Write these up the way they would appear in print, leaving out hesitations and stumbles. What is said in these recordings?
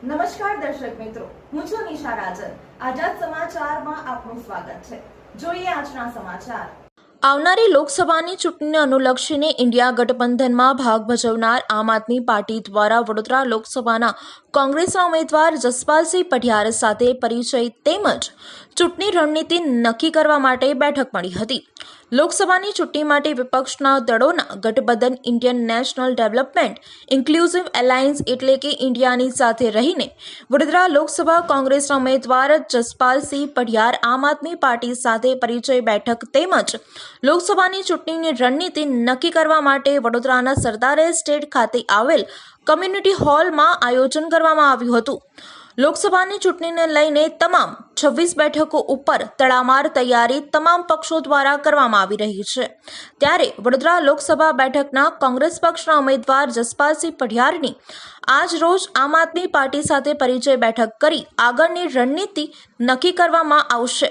નમસ્કાર દર્શક મિત્રો, હું છું નિશા રાજન। આઝાદ સમાચારમાં આપનું સ્વાગત છે। જોઈએ આજના સમાચાર। આવનારી લોકસભાની ચૂંટણીને અનુલક્ષીને ઇન્ડિયા ગઠબંધનમાં ભાગ ભજવનાર આમ આદમી પાર્ટી દ્વારા વડોદરા લોકસભાના કોંગ્રેસના ઉમેદવાર જસપાલસિંહ પઢિયાર સાથે પરિચય તેમજ ચૂંટણી રણનીતિ નક્કી કરવા માટે બેઠક મળી હતી। લોકસભાની ચૂંટણી માટે વિપક્ષના દળોના ગઠબંધન Indian national development inclusive alliance એટલે કે ઇન્ડિયાની સાથે રહીને વડોદરા લોકસભા કોંગ્રેસના ઉમેદવાર જસપાલસિંહ પઢિયાર આમ આદમી પાર્ટી સાથે પરિચય બેઠક તેમજ લોકસભાની ચૂંટણીની રણનીતિ નક્કી કરવા માટે વડોદરાના સરદાર એસ્ટેટ ખાતે આવેલ કમ્યુનિટી હોલમાં આયોજન કરવામાં આવ્યું હતું। લોકસભાની ચૂંટણીને લઈને તમામ 26 બેઠકો ઉપર તડામાર તૈયારી તમામ પક્ષો દ્વારા કરવામાં આવી રહી છે। ત્યારે વડોદરા લોકસભા બેઠકના કોંગ્રેસ પક્ષના ઉમેદવાર જસપાલસિંહ પઢિયારની આજ રોજ આમ આદમી પાર્ટી સાથે પરિચય બેઠક કરી આગળની રણનીતિ નક્કી કરવામાં આવશે।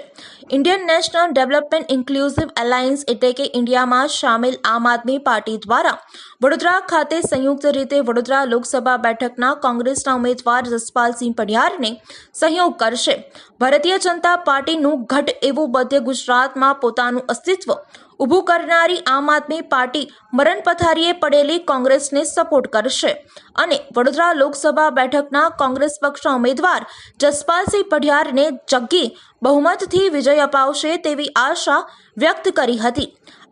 Indian national development inclusive alliance એટલે કે ઇન્ડિયામાં સામેલ આમ આદમી પાર્ટી દ્વારા વડોદરા ખાતે સંયુક્ત રીતે વડોદરા લોકસભા બેઠકના કોંગ્રેસના ઉમેદવાર જસપાલસિંહ પઢિયારને સહયોગ કરશે। ભારતીય જનતા પાર્ટીનું ગઢ એવું મધ્ય ગુજરાતમાં પોતાનું અસ્તિત્વ ઊભું કરનારી આમ આદમી પાર્ટી મરણ પથારીએ પડેલી કોંગ્રેસને સપોર્ટ કરશે અને વડોદરા લોકસભા બેઠકના કોંગ્રેસ પક્ષના ઉમેદવાર જસપાલસિંહ પઢિયારને જંગી બહુમતથી વિજય અપાવશે તેવી આશા વ્યક્ત કરી હતી।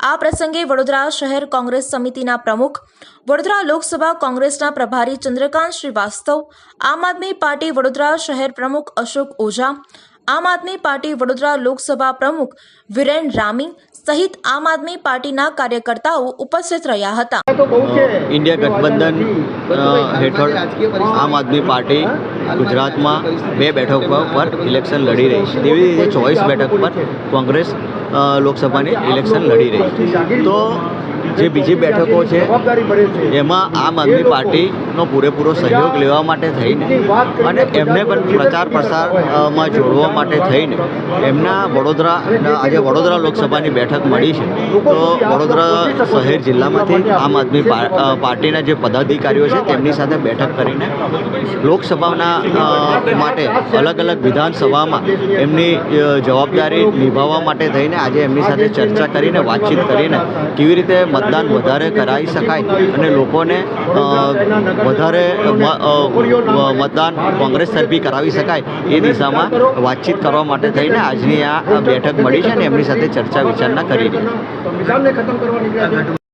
આ પ્રસંગે વડોદરા શહેર કોંગ્રેસ સમિતિના પ્રમુખ, વડોદરા લોકસભા કોંગ્રેસના પ્રભારી ચંદ્રકાંત શ્રીવાસ્તવ, આમ આદમી પાર્ટી વડોદરા શહેર પ્રમુખ અશોક ઓઝા, આમ આદમી પાર્ટી વડોદરા લોકસભા પ્રમુખ વિરેન રામી સહિત આમ આદમી પાર્ટીના કાર્યકર્તાઓ ઉપસ્થિત રહ્યા હતા। ઇન્ડિયા ગઠબંધન હેઠળ આમ આદમી પાર્ટી ગુજરાતમાં 2 બેઠકો પર ઇલેક્શન લડી રહી છે। તેવી રીતે 24 બેઠક પર કોંગ્રેસ લોકસભાની ઇલેક્શન લડી રહી છે। તો જે બીજી બેઠકો છે એમાં આમ આદમી પાર્ટીનો પૂરેપૂરો સહયોગ લેવા માટે થઈને અને એમને પણ પ્રચાર પ્રસારમાં જોડવા માટે થઈને એમના આજે વડોદરા લોકસભાની બેઠક મળી છે। તો વડોદરા શહેર જિલ્લામાંથી આમ આદમી પાર્ટીના જે પદાધિકારીઓ છે તેમની સાથે બેઠક કરીને લોકસભાના માટે અલગ અલગ વિધાનસભામાં એમની જવાબદારી નિભાવવા માટે થઈને આજે એમની સાથે ચર્ચા કરીને વાતચીત કરીને કેવી રીતે મતદાન વધારે કરાવી શકાય અને લોકોને વધારે મતદાન કોંગ્રેસ તરફી કરાવી શકાય એ દિશામાં વાતચીત કરવા માટે થઈને આજની આ બેઠક મળી છે અને એમની સાથે ચર્ચા વિચારણા કરી છે।